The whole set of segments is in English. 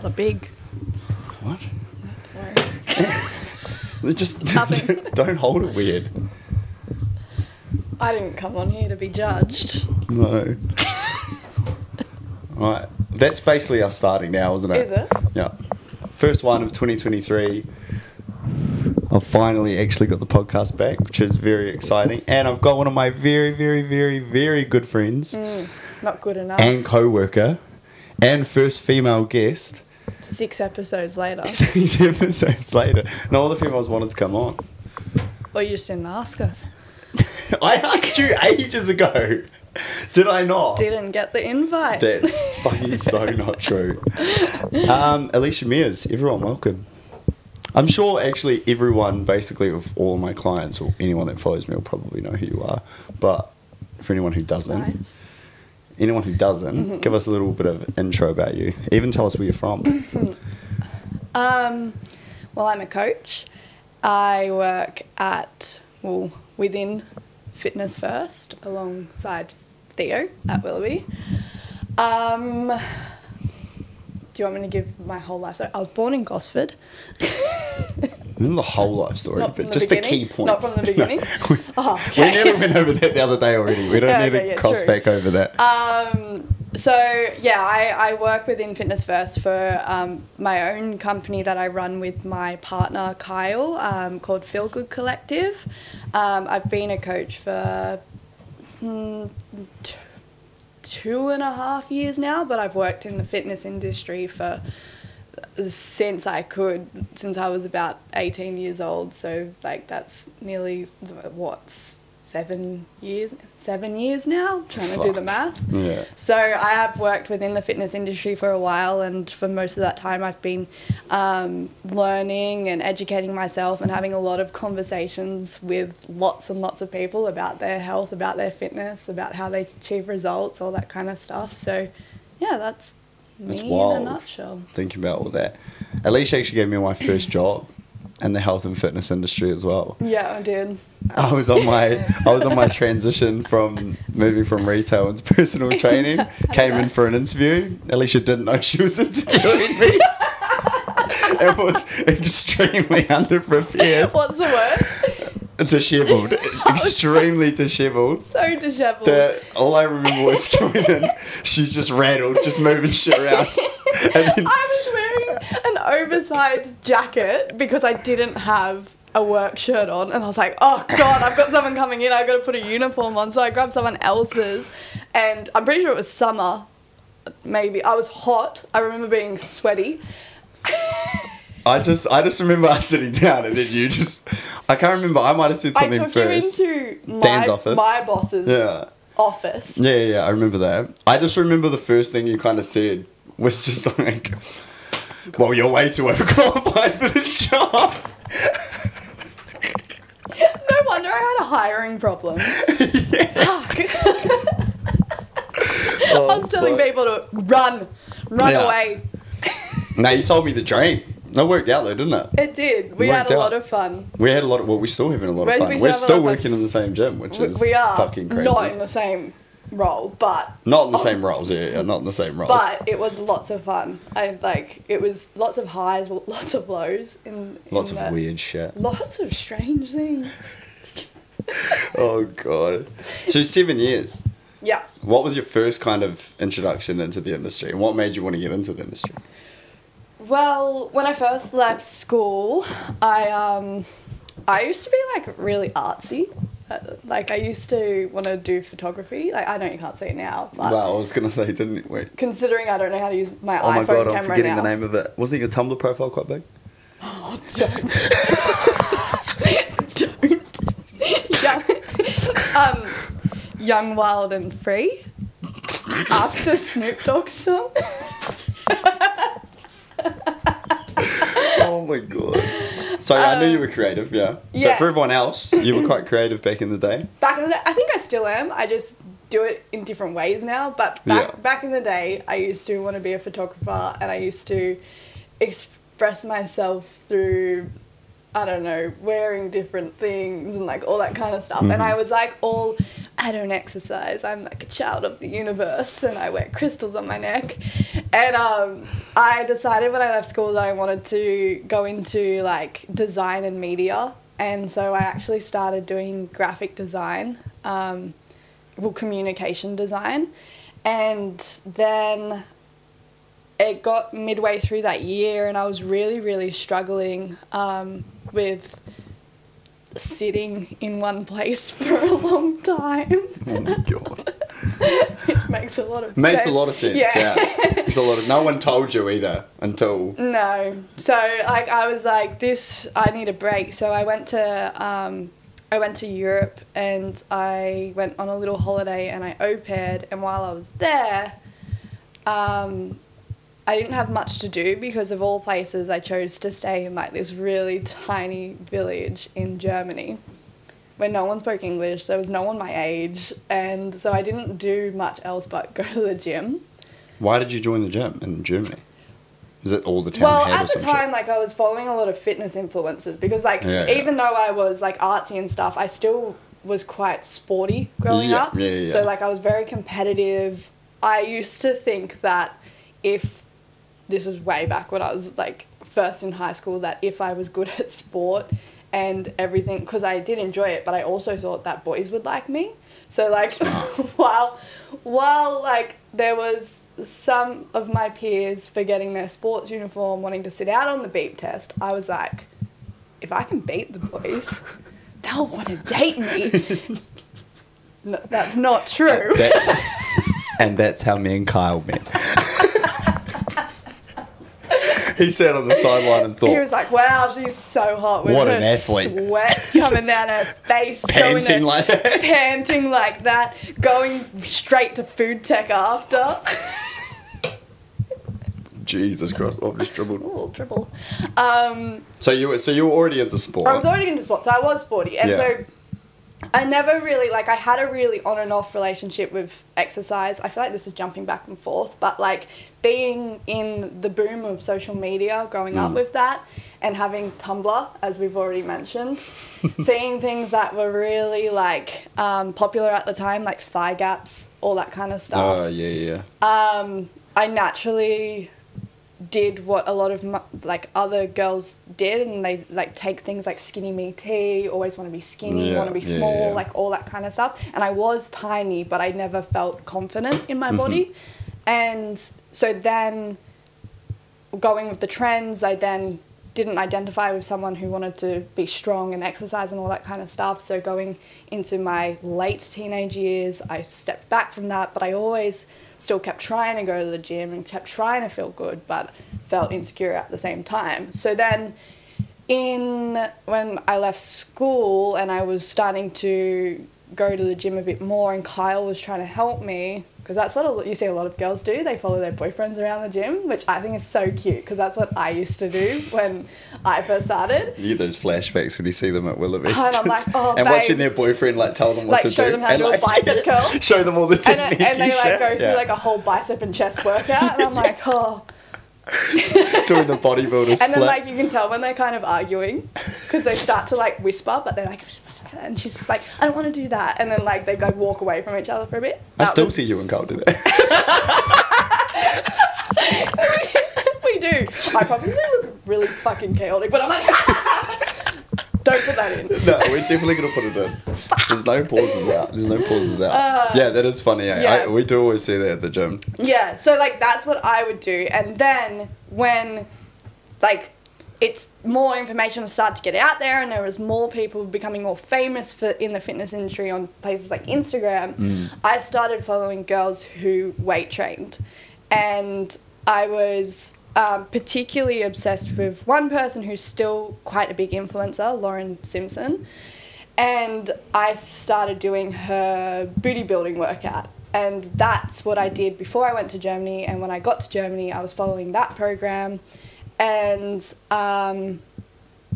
rather big. What? Don't worry. Just Nothing. don't hold it weird. I didn't come on here to be judged. No. Right. That's basically us starting now, isn't it? Is it? Yeah. First one of 2023. I've finally actually got the podcast back, which is very exciting. And I've got one of my very, very, very, very good friends. Not good enough. And co-worker. And first female guest. 6 episodes later. 6 episodes later. And all the females wanted to come on. Well, you just didn't ask us. I asked you ages ago. Did I not? Didn't get the invite. That's fucking so not true. Alysha Mears, everyone welcome. I'm sure actually everyone, basically of all my clients or anyone that follows me will probably know who you are. But for anyone who doesn't, give us a little bit of intro about you. Even tell us where you're from. Well, I'm a coach. I work within Fitness First alongside Theo at Willoughby. Do you want me to give my whole life story? I was born in Gosford. Not the whole life story, but just the key points. Not from the beginning? We nearly went over that the other day already. We don't need to cross back over that. I work within Fitness First for my own company that I run with my partner Kyle called Feelgood Collective. I've been a coach for 2.5 years now, but I've worked in the fitness industry since I was about 18 years old. So like that's nearly 7 years now, trying to do the math. Yeah. So I have worked within the fitness industry for a while, and for most of that time I've been learning and educating myself and having a lot of conversations with lots and lots of people about their health, about their fitness, about how they achieve results, all that kind of stuff. So yeah, that's me in a nutshell. Thinking about all that. Alysha actually gave me my first job in the health and fitness industry as well. Yeah, I did. I was on my transition from moving from retail into personal training. Came in for an interview. Alysha didn't know she was interviewing me. It was extremely underprepared. What's the word? Dishevelled. Extremely dishevelled. So dishevelled. All I remember was coming in, she's just rattled, just moving shit around. And then, I was wearing an oversized jacket because I didn't have a work shirt on, and I was like, oh god, I've got someone coming in, I've got to put a uniform on. So I grabbed someone else's, and I'm pretty sure it was summer, maybe. I was hot. I remember being sweaty. I just remember us sitting down, and then you just, I can't remember, I might have said something first. I took you into Dan's office. My boss's office. Yeah, I remember that. I just remember the first thing you kind of said was just like, well, you're way too overqualified for this job. No wonder I had a hiring problem. Fuck. I was telling people to run away. No, you sold me the dream. That worked out though, didn't it? It did. We had a lot of fun. We're still having a lot of fun. We're still working in the same gym, which is fucking crazy. Not in the same role, but... Not in the same roles, yeah, not in the same roles. But it was lots of fun. It was lots of highs, lots of lows. Lots of weird shit. Lots of strange things. Oh, God. So 7 years. Yeah. What was your first kind of introduction into the industry, and what made you want to get into the industry? Well, when I first left school, I used to be like really artsy. Like I used to want to do photography. Like I know you can't see it now, but wow, I was gonna say, didn't wait. Considering I don't know how to use my iPhone camera now. Oh my god, I'm forgetting the name of it. Wasn't your Tumblr profile quite big? Oh, don't. Young, Wild and Free. After Snoop Dogg's song. Oh my god. So I knew you were creative, yeah. But for everyone else, you were quite creative back in the day. Back in the day, I think I still am. I just do it in different ways now. But back in the day, I used to want to be a photographer, and I used to express myself through, I don't know, wearing different things and like all that kind of stuff. Mm-hmm. And I was like I don't exercise. I'm like a child of the universe, and I wear crystals on my neck. And I decided when I left school that I wanted to go into like design and media. And so I actually started doing graphic design, communication design. And then it got midway through that year and I was really, really struggling with sitting in one place for a long time. Oh my God. Which makes a lot of sense. Makes a lot of sense, yeah. It's a lot of, no one told you either until... No. So, like, I was like, I need a break. So I went to Europe and I went on a little holiday and I au paired. And while I was there, I didn't have much to do because of all places I chose to stay in like this really tiny village in Germany where no one spoke English, there was no one my age, and so I didn't do much else but go to the gym. Why did you join the gym in Germany? Is it all the town had or some shit? Well, at the time, like, I was following a lot of fitness influencers because, like, even though I was, like, artsy and stuff, I still was quite sporty growing up. Yeah. So, like, I was very competitive. I used to think that this is way back when I was, like, first in high school, that if I was good at sport and everything, because I did enjoy it, but I also thought that boys would like me. So, like, while like, there was some of my peers forgetting their sports uniform, wanting to sit out on the beep test, I was like, if I can beat the boys, they'll want to date me. No, that's not true. And that's how me and Kyle met. He sat on the sideline and thought... He was like, wow, she's so hot with what her an athlete. Sweat coming down her face. Panting like that. Panting like that. Going straight to food tech after. Jesus Christ, I've just dribbled. Ooh, dribble. So you were already into sport. I was already into sport, so I was sporty. And so I never really, like, I had a really on and off relationship with exercise. I feel like this is jumping back and forth, but, like, being in the boom of social media, growing up with that, and having Tumblr, as we've already mentioned, seeing things that were really, like, popular at the time, like thigh gaps, all that kind of stuff. Oh, yeah. I naturally did what a lot of like other girls did, and they like take things like skinny me tea, always want to be skinny, want to be small, like all that kind of stuff. And I was tiny, but I never felt confident in my body. And so then going with the trends, I then didn't identify with someone who wanted to be strong and exercise and all that kind of stuff. So going into my late teenage years, I stepped back from that, but I always still kept trying to go to the gym and kept trying to feel good, but felt insecure at the same time. So then when I left school and I was starting to go to the gym a bit more and Kyle was trying to help me, because that's what you see a lot of girls do. They follow their boyfriends around the gym, which I think is so cute because that's what I used to do when I first started. You get those flashbacks when you see them at Willoughby. And I'm like, oh, and babe. watching their boyfriend like tell them what to do. Show them how to do a bicep curl. Show them all the techniques. And they like go through like a whole bicep and chest workout. And I'm like, oh. Doing the bodybuilder split. And then like you can tell when they're kind of arguing because they start to like whisper, but they're like... And she's just like, I don't want to do that. And then, like, they like walk away from each other for a bit. I still see you and Carl do that. We do. I probably look really fucking chaotic, but I'm like, don't put that in. No, we're definitely going to put it in. There's no pauses out. Yeah, that is funny. Yeah. We do always see that at the gym. Yeah, so, like, that's what I would do. And then when, like... it's more information started to get out there and there was more people becoming more famous in the fitness industry on places like Instagram. I started following girls who weight trained, and I was particularly obsessed with one person who's still quite a big influencer, Lauren Simpson, and I started doing her booty building workout. And that's what I did before I went to Germany, and when I got to Germany I was following that program. And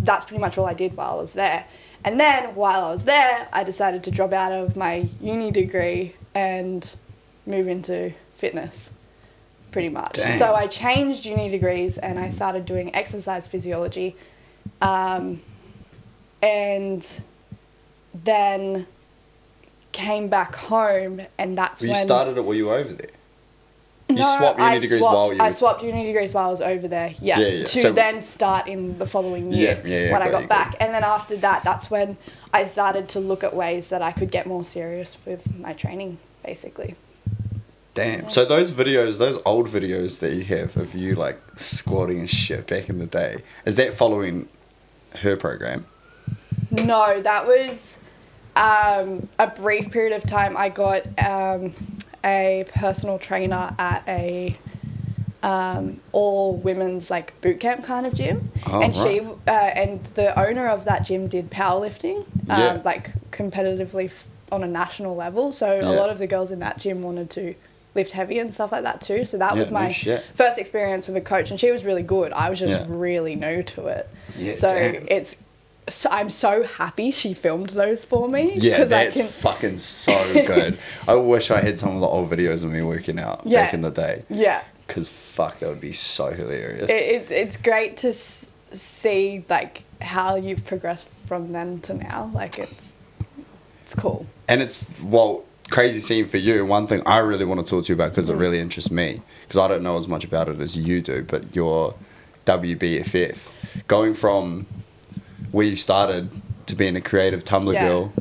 that's pretty much all I did while I was there. And then while I was there, I decided to drop out of my uni degree and move into fitness, pretty much. Dang. So I changed uni degrees and I started doing exercise physiology. And then came back home, and that's Well, when... you started it while you were over there. You No, swapped uni degrees while you were... I swapped uni degrees while I was over there, to So- then start in the following year when I got back. And then after that, that's when I started to look at ways that I could get more serious with my training, basically. Damn. Yeah. So those videos, those old videos that you have of you like squatting and shit back in the day, is that following her program? No, that was a brief period of time. I got a personal trainer at a all women's like boot camp kind of gym, and she and the owner of that gym did powerlifting, like competitively on a national level. So a lot of the girls in that gym wanted to lift heavy and stuff like that too. So that was my first experience with a coach, and she was really good. I was just really new to it. So I'm so happy she filmed those for me. Yeah, that's fucking so good. I wish I had some of the old videos of me working out back in the day. Yeah. Because fuck, that would be so hilarious. It's great to see like how you've progressed from then to now. Like it's cool. And it's, well, crazy scene for you. One thing I really want to talk to you about, because it really interests me, because I don't know as much about it as you do, but your WBFF, going from where you started to being a creative Tumblr girl,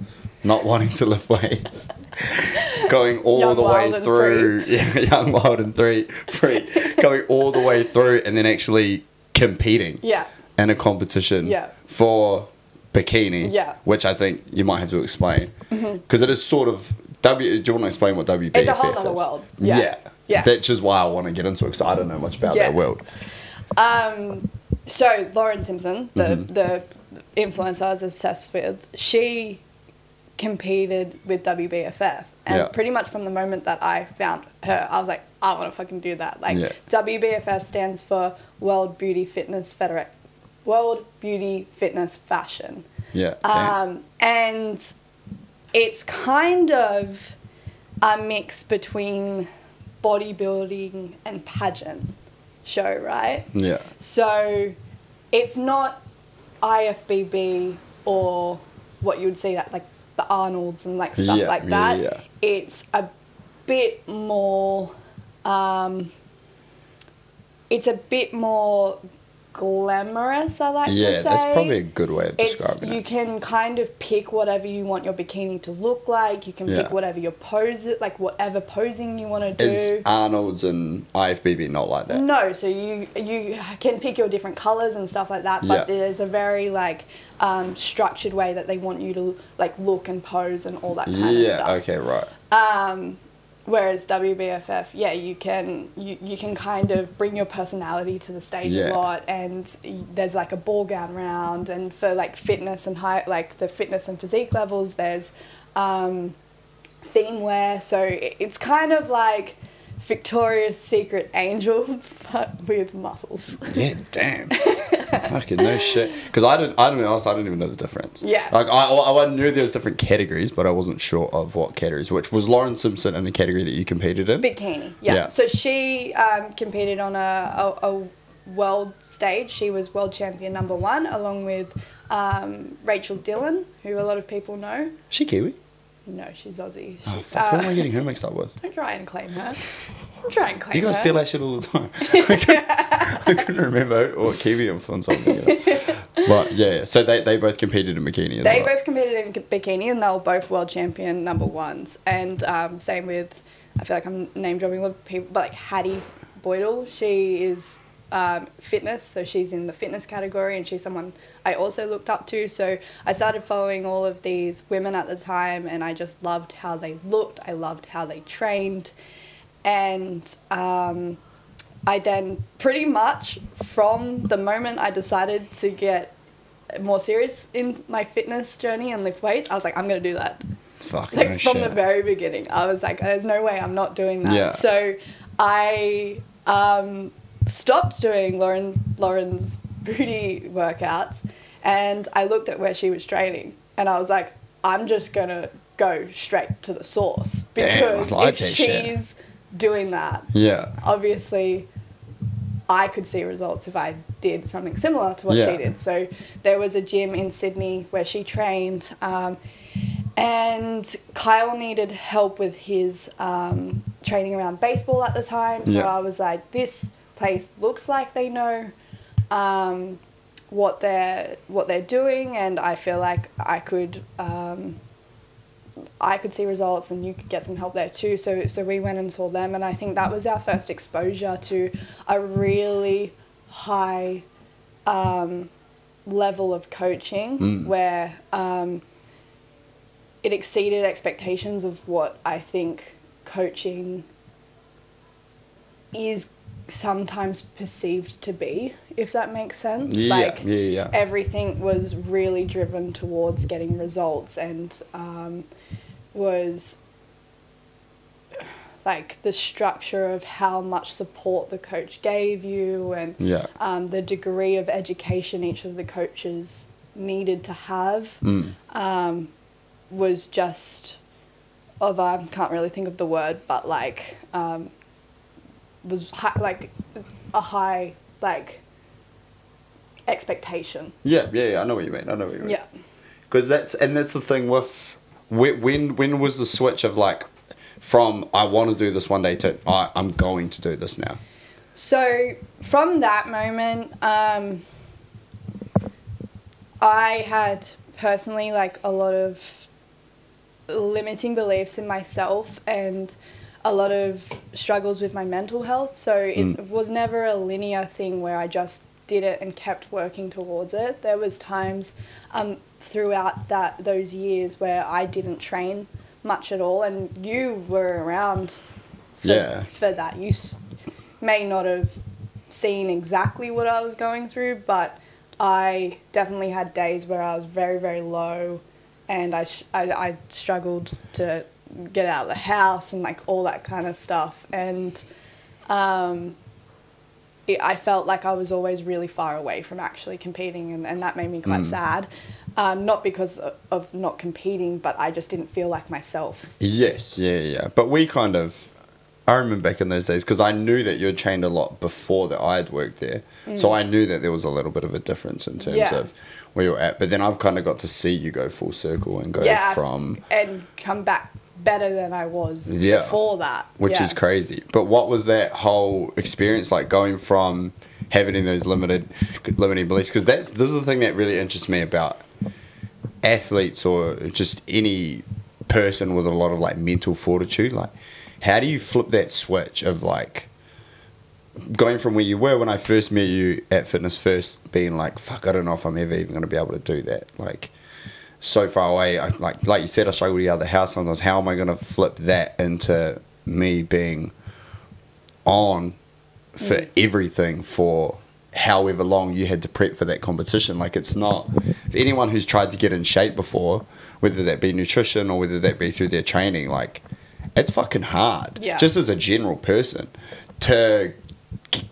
not wanting to lift weights, going all young, the way through, young, wild and free, going all the way through, and then actually competing in a competition for bikini, which I think you might have to explain, because it is sort of do you want to explain what WBFF is? It's a whole other world. Yeah. That's just why I want to get into it, because I don't know much about that world. So Lauren Simpson, the influencer I was obsessed with, she competed with WBFF, and pretty much from the moment that I found her, I was like, I want to fucking do that. Like WBFF stands for World Beauty Fitness Fashion. And it's kind of a mix between bodybuilding and pageant show, right? Yeah. So it's not IFBB or what you would see that like the Arnolds and like stuff like that. It's a bit more glamorous, I like to say. Yeah, that's probably a good way of describing it. You can kind of pick whatever you want your bikini to look like. You can pick whatever your pose, like whatever posing you want to do. Is Arnold's and IFBB not like that? No, so you can pick your different colours and stuff like that, but there's a very like structured way that they want you to like look and pose and all that kind of stuff. Yeah, okay, right. Whereas WBFF, you can kind of bring your personality to the stage a lot, and there's like a ball gown round, and for like fitness and like the fitness and physique levels, there's theme wear. So it's kind of like Victoria's Secret Angel, but with muscles. Yeah, damn. Fucking no shit. Because I didn't even know the difference. Yeah. Like I knew there was different categories, but I wasn't sure of what categories. Which was Lauren Simpson in the category that you competed in? Bikini. Yeah. So she competed on a world stage. She was world champion #1, along with Rachel Dillon, who a lot of people know. She Kiwi? No, she's Aussie. Oh, fuck. Who am I getting her mixed up with? Don't try and claim her. You guys steal that shit all the time. I couldn't remember what Kiwi influence I'm thinking of. But yeah, so they both competed in bikini as well. They both competed in bikini, and they were both world champion #1s. And same with, I feel like I'm name dropping a lot of people, but like Hattie Boydell, she is fitness, so she's in the fitness category, and she's someone I also looked up to. So I started following all of these women at the time, and I just loved how they looked. I loved how they trained, and I then pretty much from the moment I decided to get more serious in my fitness journey and lift weights, I was like, I'm gonna do that. Fucking like from the very beginning, I was like, there's no way I'm not doing that. Yeah. So I stopped doing Lauren's booty workouts, and I looked at where she was training, and I was like, I'm just gonna go straight to the source, because if she's doing that, obviously I could see results if I did something similar to what she did. So there was a gym in Sydney where she trained, And Kyle needed help with his training around baseball at the time. So I was like, this place looks like they know what they're doing, and I feel like I could see results and you could get some help there too. So we went and saw them, and I think that was our first exposure to a really high level of coaching where it exceeded expectations of what I think coaching is sometimes perceived to be, if that makes sense. Everything was really driven towards getting results, and was like the structure of how much support the coach gave you, and the degree of education each of the coaches needed to have was just I can't really think of the word, but like was like a high like expectation. Yeah, I know what you mean. Yeah, because that's the thing with when was the switch of like from I want to do this one day to I'm going to do this now? So from that moment, I had personally like a lot of limiting beliefs in myself and a lot of struggles with my mental health. So it was never a linear thing where I just did it and kept working towards it. There was times throughout those years where I didn't train much at all, and you were around for that. You may not have seen exactly what I was going through, but I definitely had days where I was very, very low, and I struggled to get out of the house and like all that kind of stuff. And I felt like I was always really far away from actually competing, and that made me quite sad. Not because of not competing, but I just didn't feel like myself. Yes, yeah. But I remember back in those days, because I knew that you had trained a lot before that I had worked there. So I knew that there was a little bit of a difference in terms of where you're at. But then I've kind of got to see you go full circle and go from... and come back better than I was before that. Which is crazy. But what was that whole experience like, going from having those limiting beliefs? Because this is the thing that really interests me about athletes, or just any person with a lot of like mental fortitude. Like, how do you flip that switch of like going from where you were when I first met you at Fitness First, being like, fuck, I don't know if I'm ever even going to be able to do that, like so far away. Like you said, I struggle to get out of the house sometimes. How am I going to flip that into me being on for everything for however long you had to prep for that competition? Like, it's not, for anyone who's tried to get in shape before, whether that be nutrition or whether that be through their training, like, it's fucking hard, just as a general person, to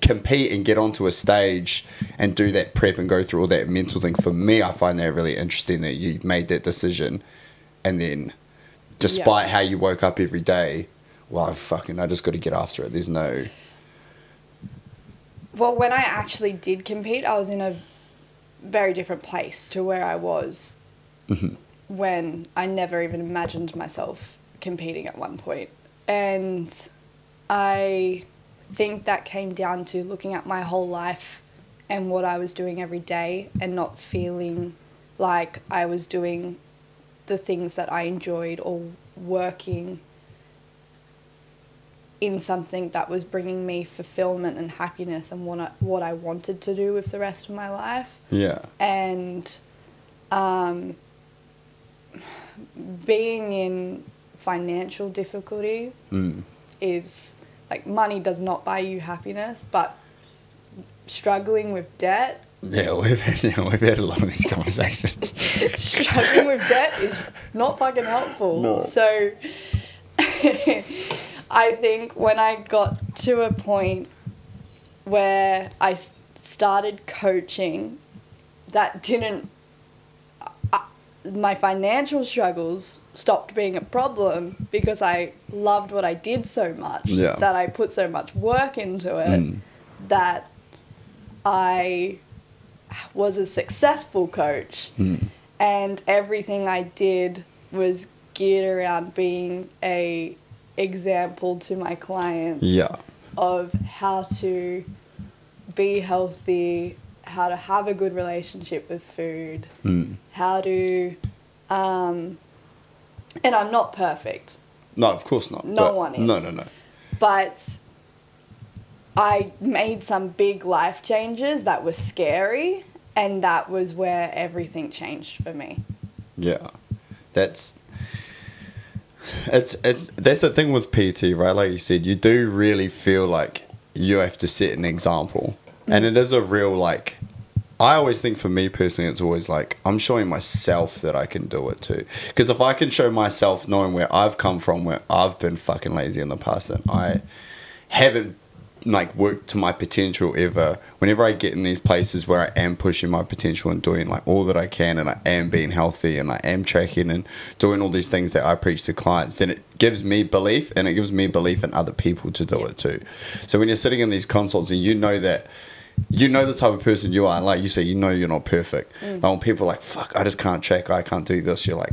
compete and get onto a stage and do that prep and go through all that mental thing. For me, I find that really interesting that you made that decision, and then despite how you woke up every day, well, I just got to get after it. There's no... Well, when I actually did compete, I was in a very different place to where I was when I never even imagined myself competing at one point. And I think that came down to looking at my whole life and what I was doing every day, and not feeling like I was doing the things that I enjoyed or working in something that was bringing me fulfillment and happiness and what I wanted to do with the rest of my life. Yeah. And being in financial difficulty is, like, money does not buy you happiness, but struggling with debt... Yeah, we've had a lot of these conversations. Struggling with debt is not fucking helpful. No. So I think when I got to a point where I started coaching, that didn't... my financial struggles stopped being a problem because I loved what I did so much, that I put so much work into it, that I was a successful coach, and everything I did was geared around being a example to my clients of how to be healthy, how to have a good relationship with food, how to and I'm not perfect. No, of course not. No one is. No. But I made some big life changes that were scary, and that was where everything changed for me. Yeah. That's the thing with PT, right? Like you said, you do really feel like you have to set an example. And it is a real, like, I always think for me personally, it's always like, I'm showing myself that I can do it too. Because if I can show myself knowing where I've come from, where I've been fucking lazy in the past, and I haven't, like, worked to my potential ever. Whenever I get in these places where I am pushing my potential and doing, like, all that I can, and I am being healthy, and I am tracking and doing all these things that I preach to clients, then it gives me belief, and it gives me belief in other people to do it too. So when you're sitting in these consults and you know that, you know the type of person you are, and like you say, you know you're not perfect. Like when people are like, fuck, I just can't track, I can't do this, you're like,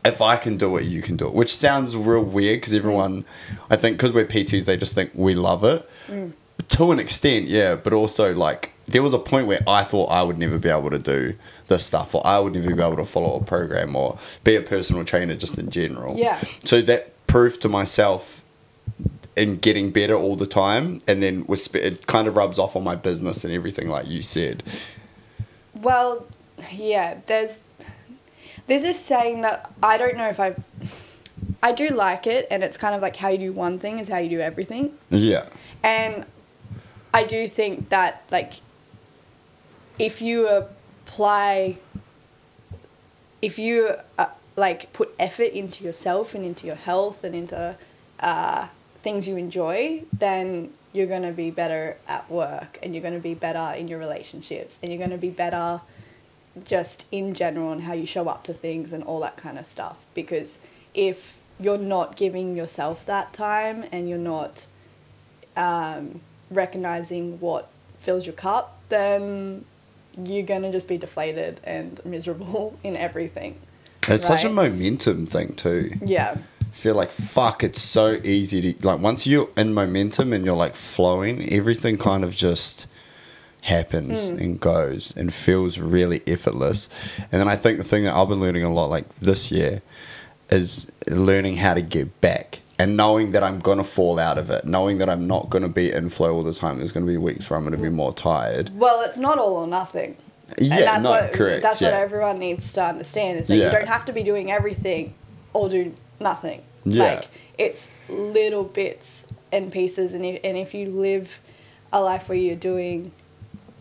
if I can do it, you can do it. Which sounds real weird, because everyone, I think, because we're PTs, they just think we love it. To an extent, yeah, but also, like, there was a point where I thought I would never be able to do this stuff, or I would never be able to follow a program or be a personal trainer just in general. Yeah. So that proof to myself in getting better all the time, and then it kind of rubs off on my business and everything, like you said. Well, yeah, there's this saying that I don't know if I do like it, and it's kind of like how you do one thing is how you do everything. Yeah. And I do think that, like, if you like put effort into yourself and into your health and into things you enjoy, then you're going to be better at work, and you're going to be better in your relationships, and you're going to be better just in general on how you show up to things and all that kind of stuff. Because if you're not giving yourself that time, and you're not recognizing what fills your cup, then you're going to just be deflated and miserable in everything. It's such a momentum thing too. Yeah. I feel like, fuck, it's so easy to, like, once you're in momentum and you're, like, flowing, everything kind of just happens and goes and feels really effortless. And then I think the thing that I've been learning a lot, like, this year, is learning how to get back, and knowing that I'm going to fall out of it, knowing that I'm not going to be in flow all the time. There's going to be weeks where I'm going to be more tired. Well, it's not all or nothing. Yeah, correct. That's what everyone needs to understand, is that you don't have to be doing everything or do nothing. Yeah. Like, it's little bits and pieces, and if you live a life where you're doing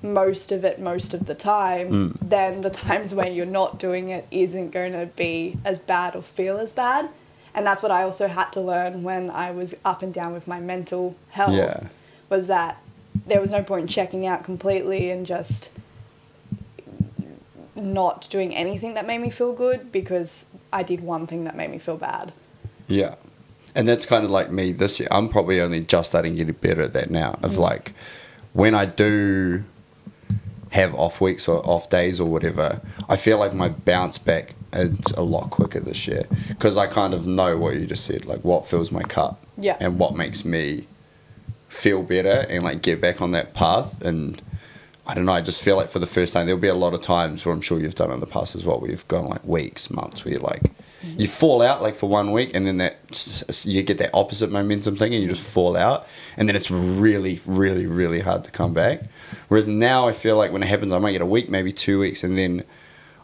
most of it most of the time, then the times when you're not doing it isn't going to be as bad or feel as bad. And that's what I also had to learn when I was up and down with my mental health, was that there was no point in checking out completely and just not doing anything that made me feel good, because I did one thing that made me feel bad. Yeah. And that's kind of like me this year. I'm probably only just starting to get better at that now, of like, when I do have off weeks or off days or whatever, I feel like my bounce back is a lot quicker this year, because I kind of know what you just said, like what fills my cup and what makes me feel better and like get back on that path. And I don't know, I just feel like for the first time, there'll be a lot of times where I'm sure you've done in the past as well, where you've gone like weeks, months, where you're like, you fall out like for 1 week, and then you get that opposite momentum thing, and you just fall out, and then it's really, really, really hard to come back. Whereas now I feel like when it happens, I might get a week, maybe 2 weeks, and then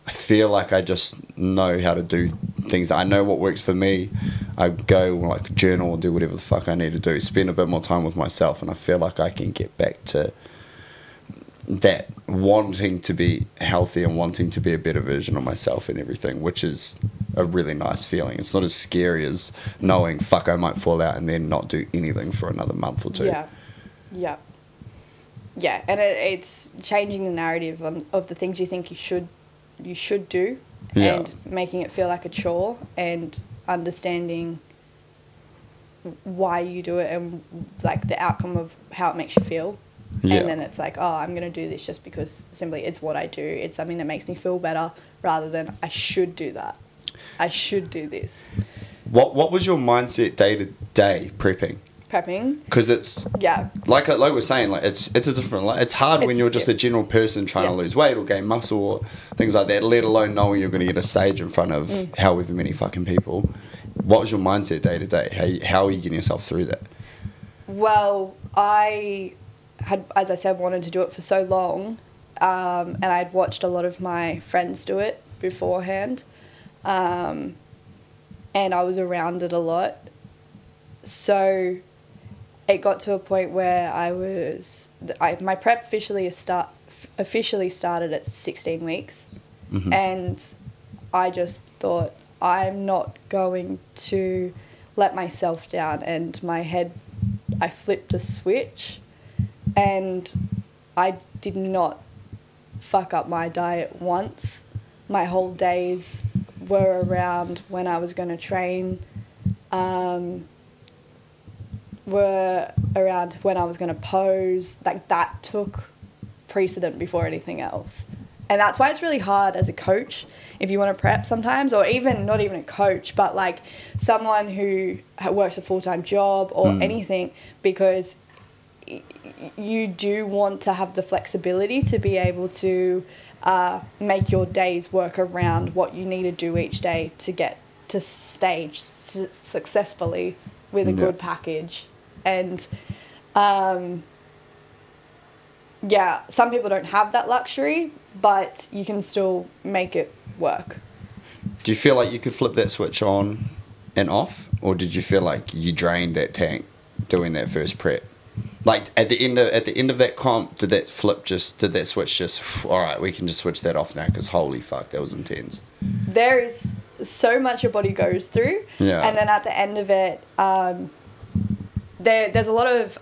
I feel like I just know how to do things. I know what works for me. I go like journal or do whatever the fuck I need to do, spend a bit more time with myself, and I feel like I can get back to that wanting to be healthy and wanting to be a better version of myself and everything, which is a really nice feeling. It's not as scary as knowing, fuck, I might fall out and then not do anything for another month or two. Yeah, and it's changing the narrative of the things you think you should do, and making it feel like a chore, and understanding why you do it and like the outcome of how it makes you feel. And then it's like, oh, I'm going to do this just because simply it's what I do. It's something that makes me feel better, rather than I should do that. I should do this. What was your mindset day to day prepping? Prepping. Because it's Yeah. like we're saying, like it's a different. Like, it's hard when you're just a general person trying to lose weight or gain muscle or things like that. Let alone knowing you're going to get a stage in front of however many fucking people. What was your mindset day to day? How are you getting yourself through that? Well, I had, as I said, wanted to do it for so long, and I'd watched a lot of my friends do it beforehand, and I was around it a lot. So it got to a point where my prep officially started at 16 weeks, and I just thought, I'm not going to let myself down, and I flipped a switch, and I did not fuck up my diet once. My whole days were around when I was going to train, were around when I was going to pose. Like, that took precedent before anything else. And that's why it's really hard as a coach, if you want to prep sometimes, or even not even a coach, but like someone who works a full-time job or anything, because you do want to have the flexibility to be able to make your days work around what you need to do each day to get to stage successfully with a good package. And some people don't have that luxury, but you can still make it work. Do you feel like you could flip that switch on and off, or did you feel like you drained that tank doing that first prep? Like at the end of that comp, did that switch just, all right, we can just switch that off now because holy fuck, that was intense. There is so much your body goes through, and then at the end of it, there's a lot of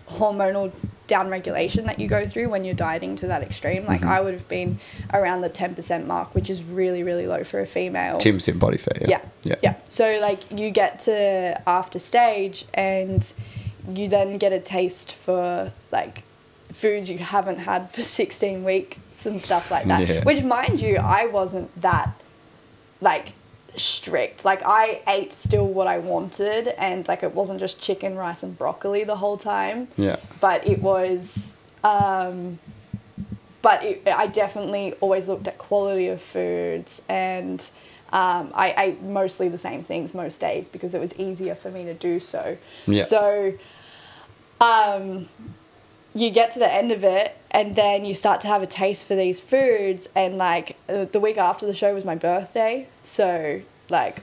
hormonal down-regulation that you go through when you're dieting to that extreme. Like, I would have been around the 10% mark, which is really, really low for a female. 10% body fat, yeah. So, like, you get to after stage and you then get a taste for, like, foods you haven't had for 16 weeks and stuff like that. Yeah. Which, mind you, I wasn't that, like, strict. Like, I ate still what I wanted, and like it wasn't just chicken, rice and broccoli the whole time, but it was I definitely always looked at quality of foods, and I ate mostly the same things most days because it was easier for me to do so. So you get to the end of it and then you start to have a taste for these foods, and like the week after the show was my birthday, so like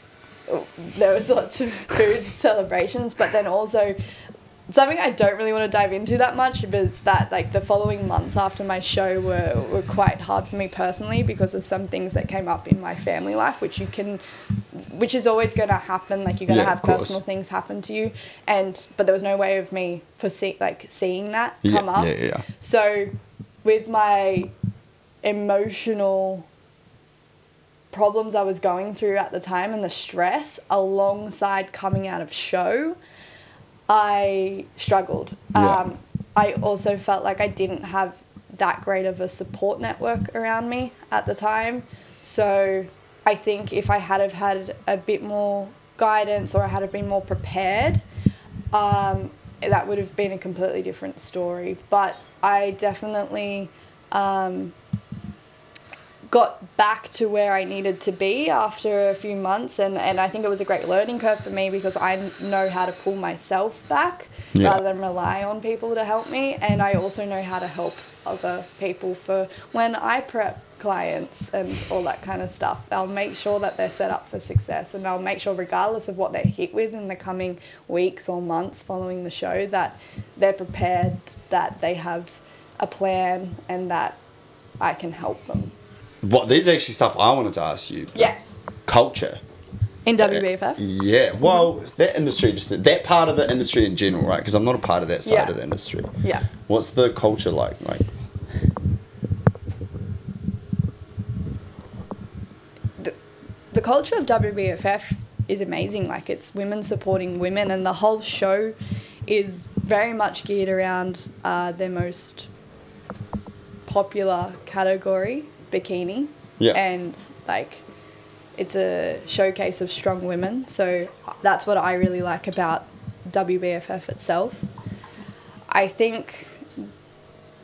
there was lots of foods and celebrations, but then also something I don't really want to dive into that much is that like the following months after my show were quite hard for me personally because of some things that came up in my family life, which is always going to happen. Like, you're going to have personal things happen to you, but there was no way of me seeing that come up. So with my emotional problems I was going through at the time and the stress alongside coming out of show, I struggled. I also felt like I didn't have that great of a support network around me at the time. So I think if I had have had a bit more guidance, or I had have been more prepared, that would have been a completely different story. But I definitely got back to where I needed to be after a few months, and I think it was a great learning curve for me because I know how to pull myself back rather than rely on people to help me, and I also know how to help other people for when I prep clients and all that kind of stuff. I'll make sure that they're set up for success, and I'll make sure regardless of what they're hit with in the coming weeks or months following the show, that they're prepared, that they have a plan, and that I can help them. These are actually stuff I wanted to ask you. Yes. Culture. In WBFF? Yeah. Well, that industry, just that part of the industry in general, right? Because I'm not a part of that side of the industry. Yeah. What's the culture like? The culture of WBFF is amazing. Like, it's women supporting women, and the whole show is very much geared around their most popular category, bikini. Yeah. And like, it's a showcase of strong women. So that's what I really like about WBFF itself. I think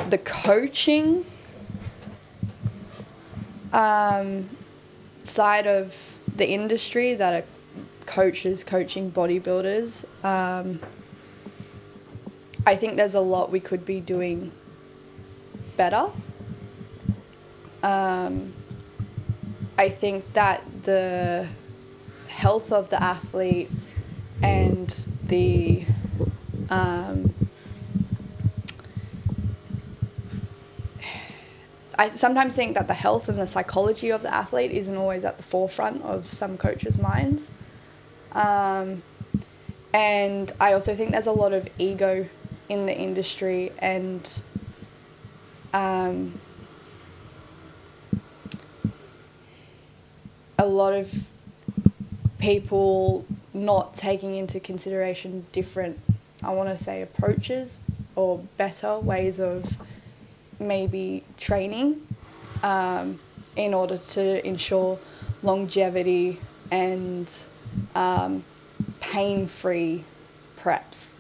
the coaching side of the industry, that are coaches coaching bodybuilders, I think there's a lot we could be doing better. I think that the health of the athlete and the I sometimes think that the health and the psychology of the athlete isn't always at the forefront of some coaches' minds. And I also think there's a lot of ego in the industry, and a lot of people not taking into consideration different, I want to say, approaches or better ways of maybe training in order to ensure longevity and pain-free preps.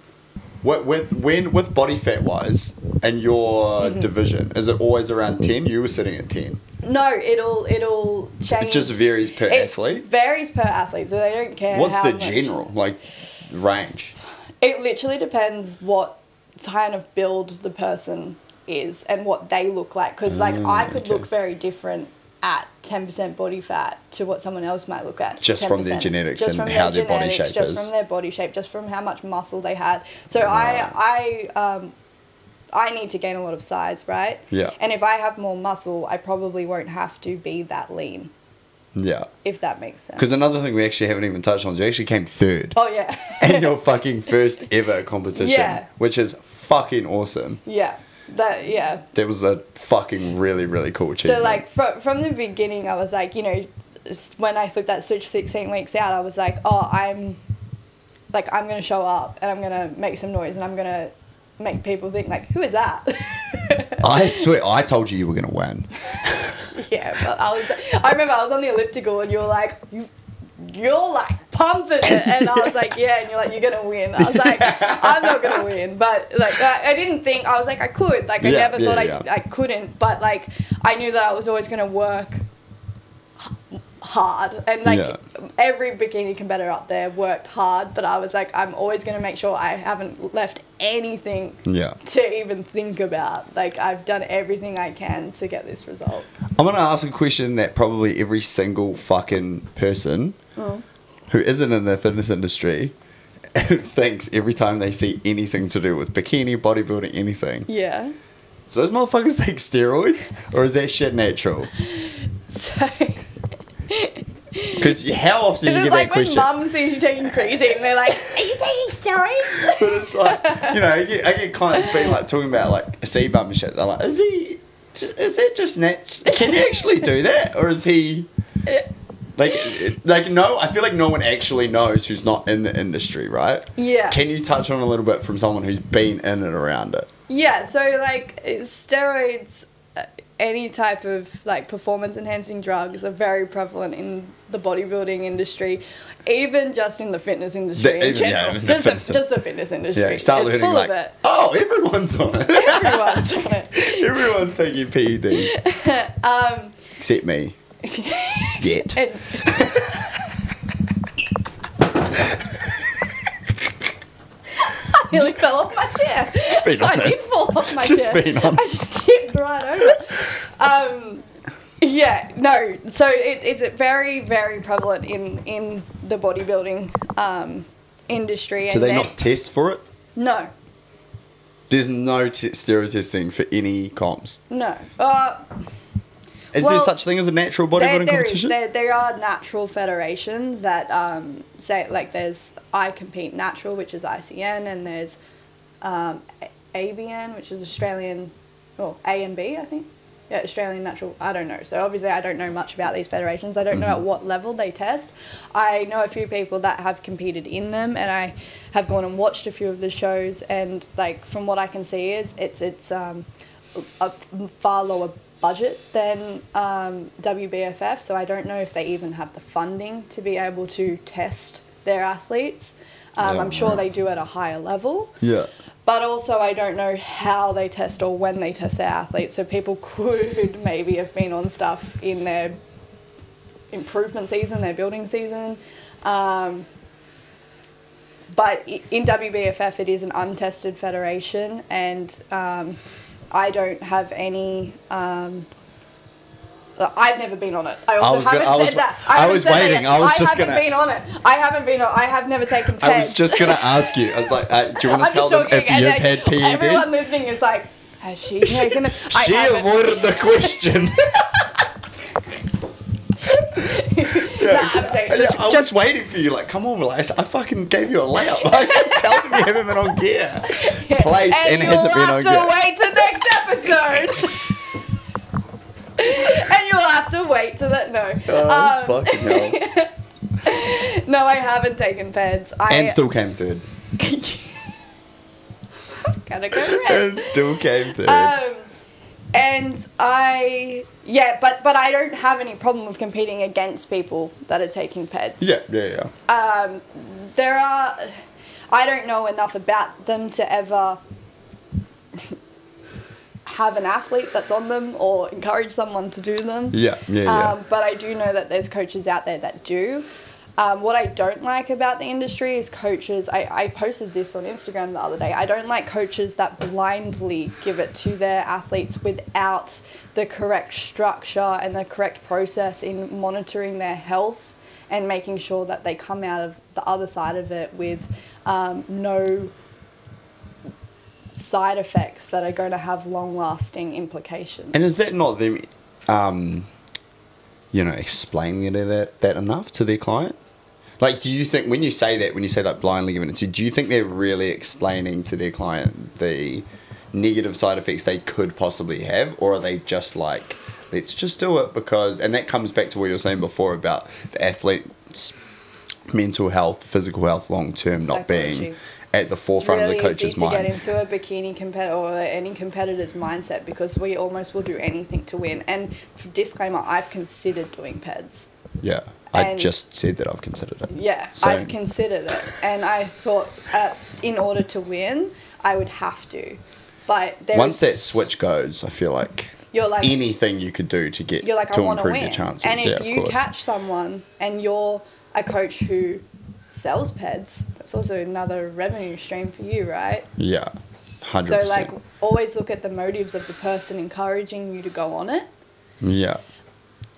With body fat wise and your division, is it always around 10? You were sitting at 10. No, it'll change. It just varies per athlete? Varies per athlete, so they don't care. What's how the much. general, like, range? It literally depends what kind of build the person is and what they look like. Because, I could look very different at 10% body fat to what someone else might look at. Just 10%. From their genetics and how their body shape is. Just from their body shape, just from how much muscle they had. So I need to gain a lot of size, right? Yeah. And if I have more muscle, I probably won't have to be that lean. Yeah. If that makes sense. Because another thing we actually haven't even touched on is you actually came third. Oh, yeah. in your fucking first ever competition. Yeah. Which is fucking awesome. Yeah. That was a fucking really, really cool achievement. So, like, from the beginning, I was like, you know, when I flipped that switch 16 weeks out, I was like, oh, I'm going to show up and I'm going to make some noise and I'm going to make people think, like, who is that? I swear, I told you were going to win. Yeah, but I remember I was on the elliptical and you were like, you're like pumping it, and I was like, yeah, and you're like, you're gonna win. I was like, I'm not gonna win, but like I didn't think, I was like, I could, like I never thought I couldn't, but like I knew that I was always gonna work hard, and like every bikini competitor up there worked hard, but I was like, I'm always gonna make sure I haven't left anything to even think about. Like I've done everything I can to get this result. I'm gonna ask a question that probably every single fucking person who isn't in the fitness industry thinks every time they see anything to do with bikini, bodybuilding, anything. Yeah. So those motherfuckers take steroids, or is that shit natural? So... Because how often do you get that question? When mum sees you taking creatine, they're like, are you taking steroids? But it's like, you know, I get clients being like, talking about like a C-bump and shit. They're like, is that just can he actually do that? Or is he... Like no, I feel like no one actually knows who's not in the industry, right? Yeah. Can you touch on a little bit from someone who's been in and around it? Yeah, so like steroids, any type of like performance enhancing drugs are very prevalent in the bodybuilding industry, even just in the fitness industry in general. Just the fitness industry. Yeah, start learning full like, of it. Oh, everyone's on it. Everyone's on it. Everyone's taking PEDs. Except me. Yet. I nearly fell off my chair. I did fall off my chair. I just tipped right over. Yeah, no. So it's very, very prevalent in the bodybuilding industry. Do they not test for it? No. There's no steroid testing for any comps? No. Is there such thing as a natural bodybuilding competition? There are natural federations that say, like, there's I Compete Natural, which is ICN, and there's ABN, which is Australian, or A and B, I think. Yeah, Australian Natural, I don't know. So obviously I don't know much about these federations. I don't know at what level they test. I know a few people that have competed in them, and I have gone and watched a few of the shows, and like from what I can see is it's a far lower budget than WBFF, so I don't know if they even have the funding to be able to test their athletes. I'm sure they do at a higher level. Yeah. But also I don't know how they test or when they test their athletes. So people could maybe have been on stuff in their improvement season, their building season. But in WBFF, it is an untested federation, and I don't have any... I've never been on it. I also haven't said that. I was waiting. I haven't been on it. I have never taken PEDs. I was just going to ask you. I was like, do you want to tell them if you've had PED? Everyone listening is like, has she taken it? She avoided the question. I was waiting for you. Like, come on, Alysha. I fucking gave you a layup. Like, tell them you haven't been on gear. Place and hasn't been on gear. And you'll have to wait till next episode. And you'll have to wait till that. No. Fucking hell. No, I haven't taken PEDs. And still came third. Gotta go red. And still came third. And but I don't have any problem with competing against people that are taking PEDs. Yeah. I don't know enough about them to ever have an athlete that's on them or encourage someone to do them. Yeah. But I do know that there's coaches out there that do. What I don't like about the industry is coaches. I posted this on Instagram the other day. I don't like coaches that blindly give it to their athletes without the correct structure and the correct process in monitoring their health and making sure that they come out of the other side of it with no side effects that are going to have long-lasting implications. And is that not them, explaining it that enough to their client? Like, do you think when you say that blindly giving it to, do you think they're really explaining to their client the negative side effects they could possibly have, or are they just like, let's just do it because, and that comes back to what you were saying before about the athlete's mental health, physical health, long-term not being at the forefront of the coach's mind. It's really easy to get into a bikini competitor or any competitor's mindset because we almost will do anything to win. And disclaimer, I've considered doing PEDs. Yeah, I just said that I've considered it. Yeah, so. I've considered it. And I thought in order to win, I would have to. But once that switch goes, I feel like you're like anything you could do to get to improve your chances. And if you catch someone and you're a coach who sells PEDs, that's also another revenue stream for you, right? Yeah, 100%. So like always look at the motives of the person encouraging you to go on it. Yeah.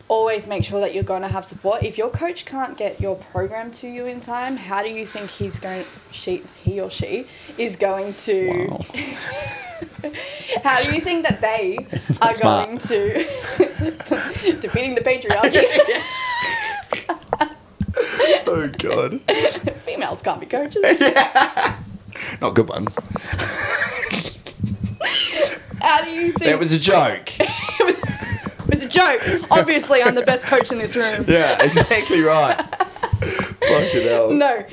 Always make sure that you're going to have support. If your coach can't get your program to you in time, how do you think he or she is going to... Wow. How do you think that they are going to... defeating the patriarchy. Oh, God. Females can't be coaches. Yeah. Not good ones. How do you think... That was a joke. It was a joke. Obviously, I'm the best coach in this room. Yeah, exactly right. Fucking hell. No.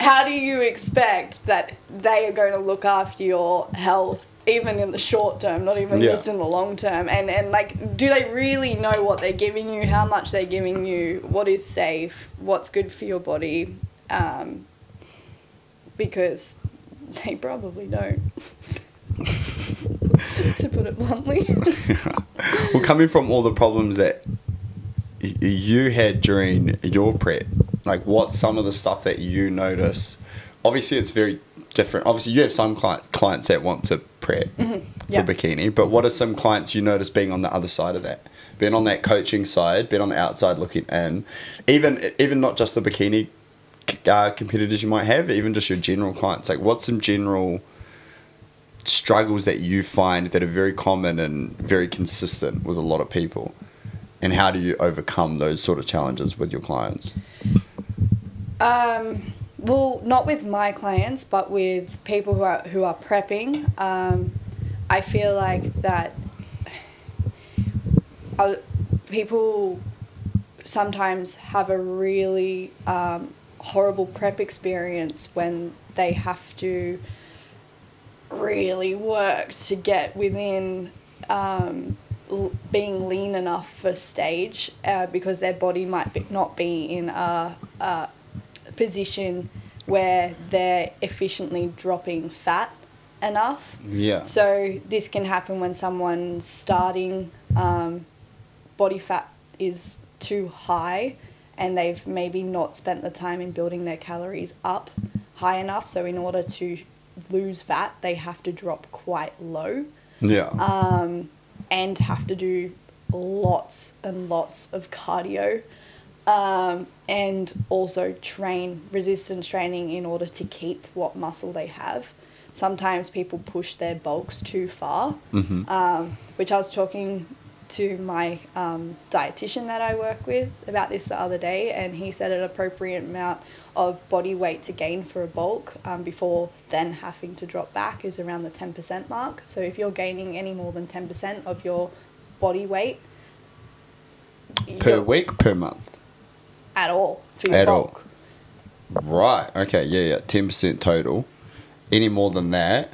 How do you expect that they are going to look after your health, even in the short term, not even just in the long term? And like, do they really know what they're giving you, how much they're giving you, what is safe, what's good for your body? Because they probably don't. To put it bluntly. Well, coming from all the problems that you had during your prep, like what's some of the stuff that you notice? Obviously, it's very different. Obviously, you have some clients that want to prep for bikini, but what are some clients you notice being on the other side of that? Being on that coaching side, being on the outside looking in, even not just the bikini competitors you might have, even just your general clients. Like, what's some general struggles that you find that are very common and very consistent with a lot of people, and how do you overcome those sort of challenges with your clients? Well, not with my clients, but with people who are prepping. I feel like that people sometimes have a really horrible prep experience when they have to really work to get within being lean enough for stage because their body might not be in a position where they're efficiently dropping fat enough. Yeah. So this can happen when someone's starting, body fat is too high and they've maybe not spent the time in building their calories up high enough. So in order to lose fat, they have to drop quite low. Yeah. And have to do lots and lots of cardio. And also train resistance training in order to keep what muscle they have. Sometimes people push their bulks too far, which I was talking to my dietitian that I work with about this the other day, and he said an appropriate amount of body weight to gain for a bulk before then having to drop back is around the 10% mark. So if you're gaining any more than 10% of your body weight per week, per month? At all for your bulk. Right, okay, yeah, 10% total. Any more than that,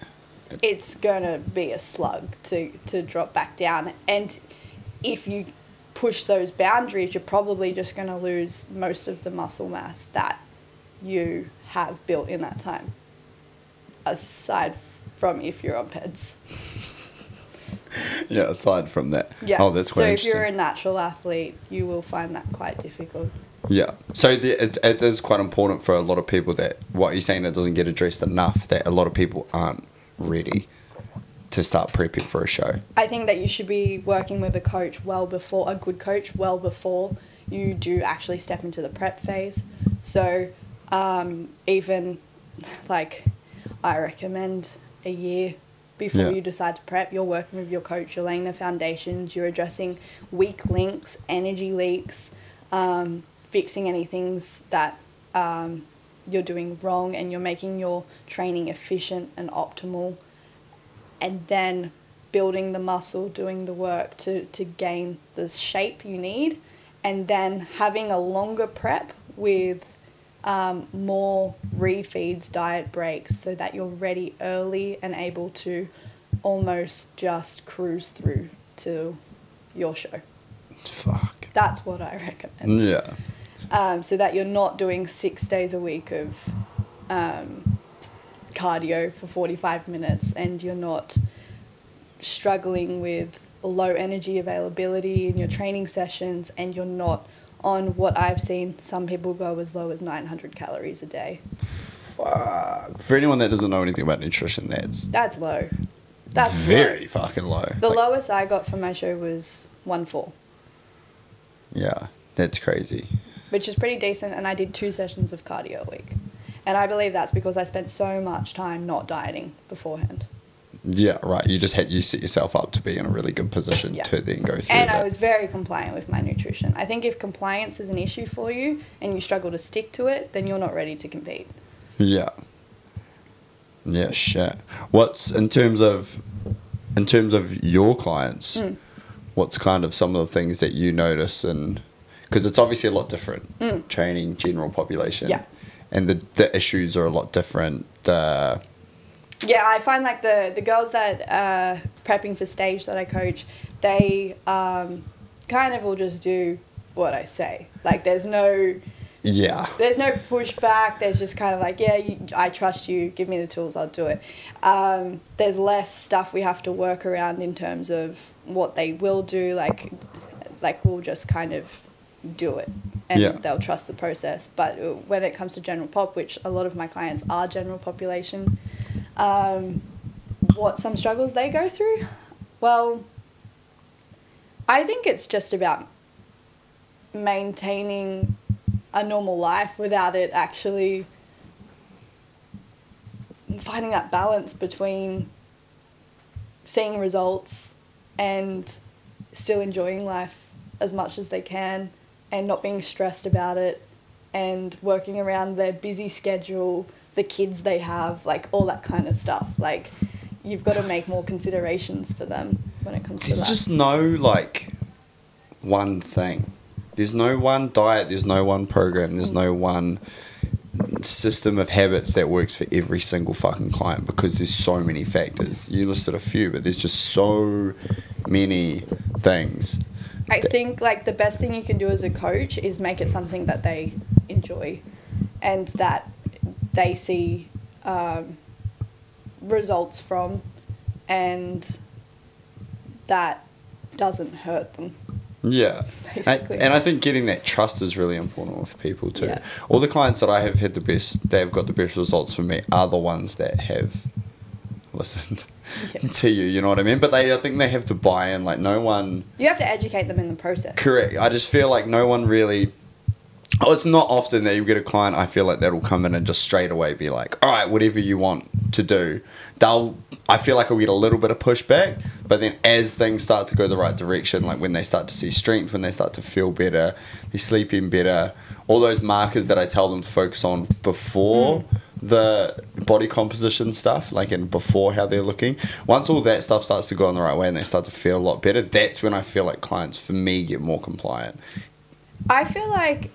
it's going to be a slug to drop back down. And if you push those boundaries, you're probably just going to lose most of the muscle mass that you have built in that time, aside from if you're on PEDs. Yeah, aside from that. Yeah. Oh, that's quite interesting. So if you're a natural athlete, you will find that quite difficult. Yeah. So it is quite important for a lot of people that what you're saying, it doesn't get addressed enough, that a lot of people aren't ready to start prepping for a show. I think that you should be working with a coach a good coach well before you do actually step into the prep phase. So even like I recommend a year before you decide to prep, you're working with your coach, you're laying the foundations, you're addressing weak links, energy leaks, fixing any things that you're doing wrong, and you're making your training efficient and optimal, and then building the muscle, doing the work to gain the shape you need, and then having a longer prep with more refeeds, diet breaks, so that you're ready early and able to almost just cruise through to your show. Fuck. That's what I recommend. Yeah. So that you're not doing 6 days a week of cardio for 45 minutes, and you're not struggling with low energy availability in your training sessions, and you're not on what I've seen some people go as low as 900 calories a day. Fuck. For anyone that doesn't know anything about nutrition, that's low. That's very low. Fucking low. The lowest I got for my show was 1.4. Yeah, that's crazy. Which is pretty decent, and I did 2 sessions of cardio a week. And I believe that's because I spent so much time not dieting beforehand. Yeah, right. You set yourself up to be in a really good position to then go through and that. I was very compliant with my nutrition. I think if compliance is an issue for you and you struggle to stick to it, then you're not ready to compete. Yeah. Yeah, shit. What's in terms of your clients, what's kind of some of the things that you notice, and because it's obviously a lot different, training general population, and the issues are a lot different. Yeah, I find like the girls that are prepping for stage that I coach, they kind of will just do what I say. Like there's no pushback. There's just kind of like, I trust you, give me the tools, I'll do it. There's less stuff we have to work around in terms of what they will do. Like we'll just kind of do it, and they'll trust the process. But when it comes to general pop, which a lot of my clients are general population, what some struggles they go through? Well, I think it's just about maintaining a normal life without it actually finding that balance between seeing results and still enjoying life as much as they can, and not being stressed about it, and working around their busy schedule, the kids they have, like all that kind of stuff. Like you've got to make more considerations for them when it comes to that. There's just no like one thing. There's no one diet, there's no one program, there's no one system of habits that works for every single fucking client, because there's so many factors. You listed a few, but there's just so many things. I think like the best thing you can do as a coach is make it something that they enjoy and that they see results from, and that doesn't hurt them. Yeah, and I think getting that trust is really important with people too. Yeah. All the clients that I have had they've got the best results for me are the ones that have listened to you. You know what I mean? But I think they have to buy in. Like no one. You have to educate them in the process. Correct. I just feel like no one really. Oh, it's not often that you get a client, I feel like, that'll come in and just straight away be like, all right, whatever you want to do. I feel like I'll get a little bit of pushback, but then as things start to go the right direction, like when they start to see strength, when they start to feel better, they're sleeping better, all those markers that I tell them to focus on before the body composition stuff, like and before how they're looking, once all that stuff starts to go in the right way and they start to feel a lot better, that's when I feel like clients, for me, get more compliant. I feel like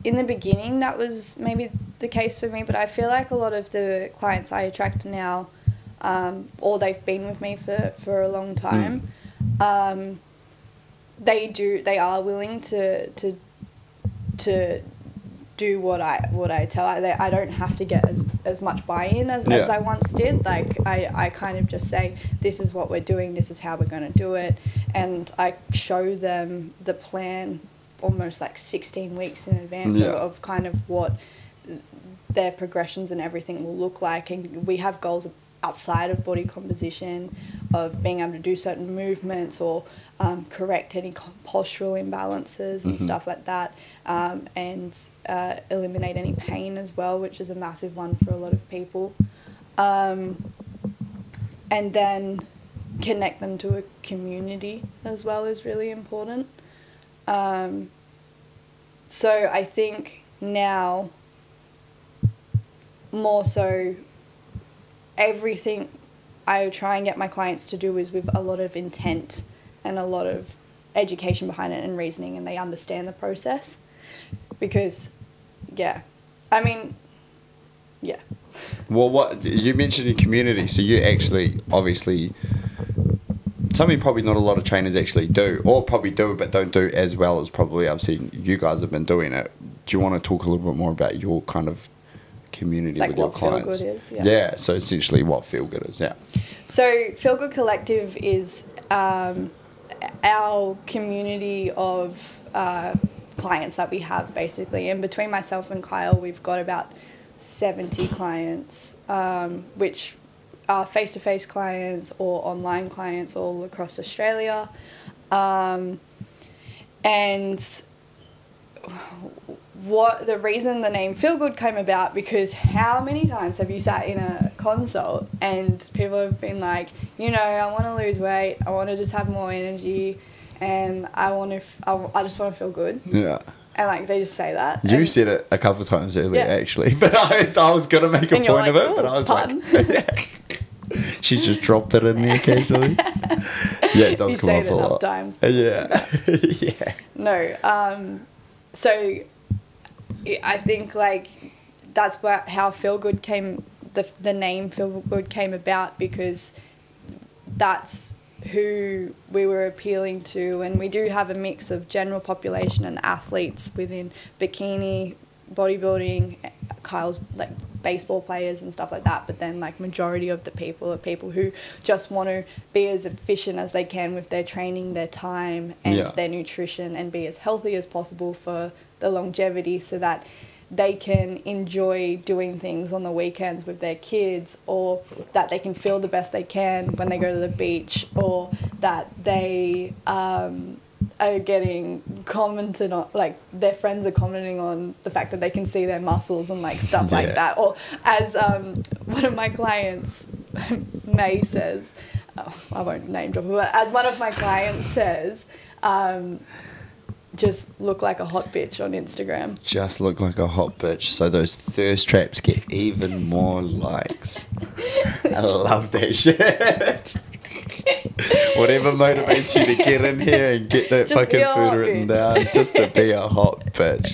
in the beginning that was maybe the case for me, but I feel like a lot of the clients I attract now, or they've been with me for a long time, they are willing to do what I tell. I don't have to get as much buy-in as I once did. Like I kind of just say, this is what we're doing, this is how we're going to do it, and I show them the plan almost like 16 weeks in advance of kind of what their progressions and everything will look like. And we have goals outside of body composition, of being able to do certain movements or correct any postural imbalances and stuff like that, and eliminate any pain as well, which is a massive one for a lot of people. And then connect them to a community as well is really important. So I think now, more so, everything I try and get my clients to do is with a lot of intent and a lot of education behind it and reasoning, and they understand the process. Because, Well, what you mentioned in community, so you actually, obviously, something probably not a lot of trainers actually do, or probably do but don't do as well as probably I've seen you guys have been doing it. Do you want to talk a little bit more about your kind of community with your clients? Like what Feel Good is? Yeah, so essentially what Feel Good is, So Feel Good Collective is our community of clients that we have, basically. And between myself and Kyle, we've got about 70 clients, which are face-to-face clients or online clients all across Australia. And the reason the name Feel Good came about, because how many times have you sat in a consult and people have been like, I want to lose weight, I want to just have more energy, and I just want to feel good. Yeah. And like they just say that. You said it a couple of times earlier, actually, but I was gonna make a point of it, but I was pardon? She's just dropped it in there occasionally. Yeah, it does come up a lot. Times. Yeah. Yeah. No. So I think like that's how Feel Good came. The name Feel Good came about, because that's who we were appealing to, and we do have a mix of general population and athletes within bikini, bodybuilding, Kyle's like baseball players and stuff like that, but then like majority of the people are people who just want to be as efficient as they can with their training, their time and their nutrition, and be as healthy as possible for the longevity, so that they can enjoy doing things on the weekends with their kids, or that they can feel the best they can when they go to the beach, or that they are getting commented on, like their friends are commenting on the fact that they can see their muscles and like stuff like that. Or as one of my clients, May, says, I won't name drop her, but as one of my clients says, just look like a hot bitch on Instagram. Just look like a hot bitch, so those thirst traps get even more likes. I love that shit. Whatever motivates you to get in here and get that Just fucking be a hot food written bitch. down, just to be a hot bitch.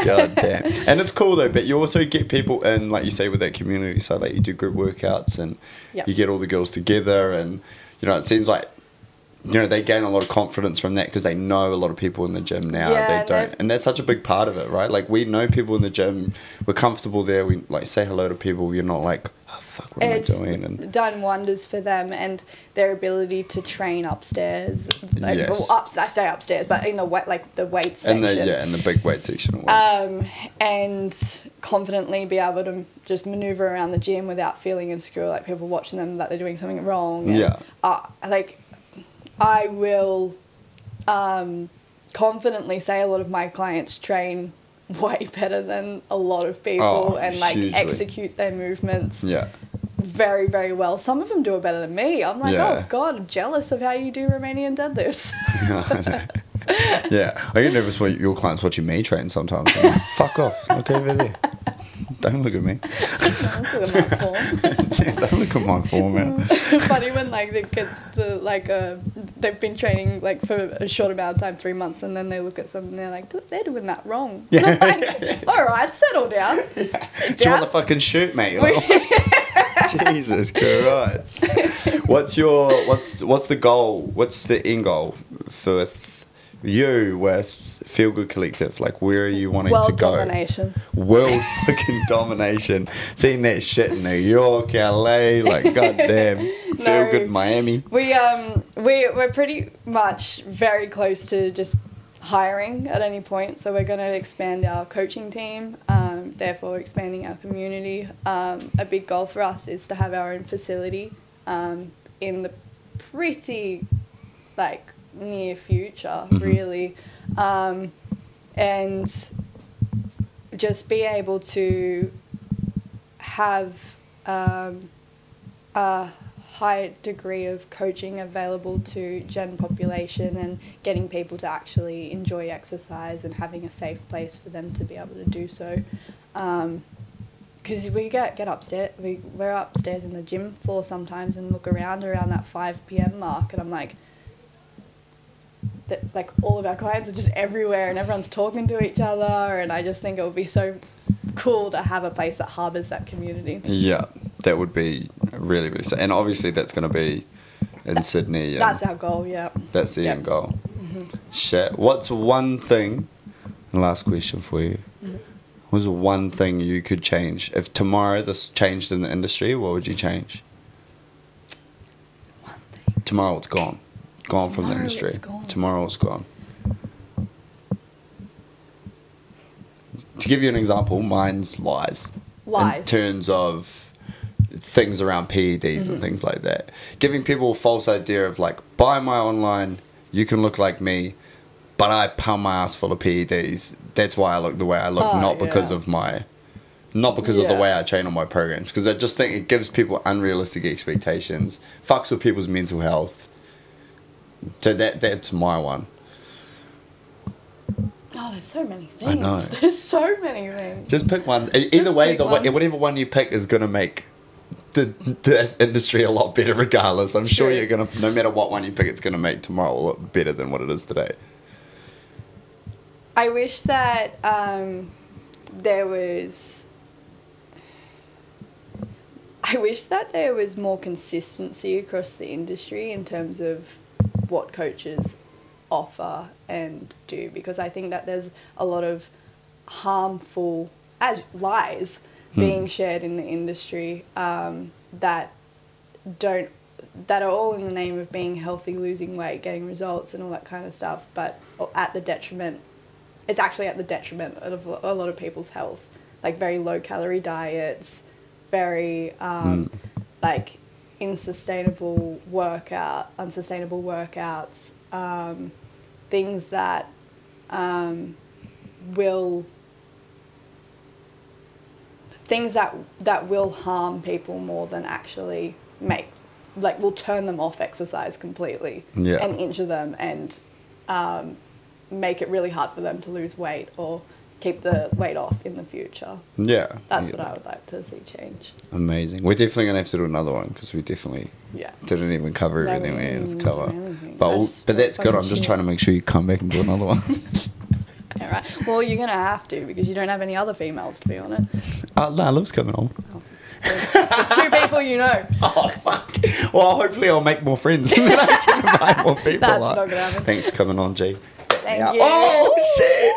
God damn. And it's cool though, but you also get people in, like you say, with that community side, like you do group workouts and Yep. you get all the girls together, and you know, it seems like, you know, they gain a lot of confidence from that because they know a lot of people in the gym now. Yeah, they don't, and that's such a big part of it, right? Like, we know people in the gym, we're comfortable there, we like say hello to people, you're not like, oh fuck, what am I doing? And done wonders for them and their ability to train upstairs. Like, Yes. well, I say upstairs, but in the the weight section. in the big weight section. And confidently be able to just maneuver around the gym without feeling insecure, like people watching them that they're doing something wrong. And, Yeah. like, I will confidently say a lot of my clients train way better than a lot of people and like hugely. execute their movements Yeah. very, very well. Some of them do it better than me. I'm like, Yeah. oh God, I'm jealous of how you do Romanian deadlifts. Yeah, I get nervous when your clients watching me train sometimes. I'm like, fuck off, look over there. Don't look at me. Look at my form. Yeah, don't look at my form, man. Funny when like the kids, they've been training like for a short amount of time, 3 months, and then they look at something and they're like, they're doing that wrong. Yeah. And I'm like, all right, settle down. Sit Do you want down. the fucking shirt, mate? Like, Jesus Christ. What's the goal? What's the end goal for you with Feel Good Collective? Like, where are you wanting to go? World domination. World fucking domination. Seeing that shit in New York, LA, like goddamn. Feel Good Miami. We're pretty much very close to just hiring at any point, so we're going to expand our coaching team, therefore expanding our community. A big goal for us is to have our own facility in the pretty like near future, really, and just be able to have a high degree of coaching available to gen population and getting people to actually enjoy exercise and having a safe place for them to be able to do so. Because we get upstairs, we're upstairs in the gym floor sometimes and look around that 5 p.m. mark, and I'm like, that like all of our clients are just everywhere and everyone's talking to each other, and I just think it would be so cool to have a place that harbours that community. Yeah, that would be really, really sad. And obviously that's going to be in Sydney. That's our goal, yeah. That's the end goal. Shit. What's one thing, last question for you, what's one thing you could change? If tomorrow this changed in the industry, what would you change? One thing. Tomorrow it's gone. Gone from the Tomorrow industry. it's gone. Tomorrow it's gone. To give you an example, mine's lies. Lies. In terms of things around PEDs and things like that. Giving people a false idea of like, buy my online, you can look like me, but I pound my ass full of PEDs. That's why I look the way I look, not because of the way I train on my programs. Because I just think it gives people unrealistic expectations, fucks with people's mental health. So that's my one. Oh, there's so many things. I know. There's so many things. Just pick one. Either way, pick one. Whatever one you pick is going to make the industry a lot better regardless. I'm sure you're going to, no matter what one you pick, it's going to make tomorrow a lot better than what it is today. I wish that there was more consistency across the industry in terms of what coaches offer and do, because I think that there's a lot of harmful lies being shared in the industry that are all in the name of being healthy, losing weight, getting results and all that kind of stuff, but it's actually at the detriment of a lot of people's health, like very low calorie diets, very like unsustainable workouts, things that will harm people more than actually will turn them off exercise completely and injure them and make it really hard for them to lose weight or keep the weight off in the future. Yeah. That's what I would like to see change. Amazing. We're definitely going to have to do another one because we definitely didn't even cover everything we needed to cover. But that's good. I'm just trying to make sure you come back and do another one. All right. Well, you're going to have to because you don't have any other females to be on it. No, Liv's coming on. Oh. The 2 people you know. Oh, fuck. Well, hopefully I'll make more friends and then I can invite more people. That's not going to happen. Thanks for coming on, G. Thank you. Oh, shit.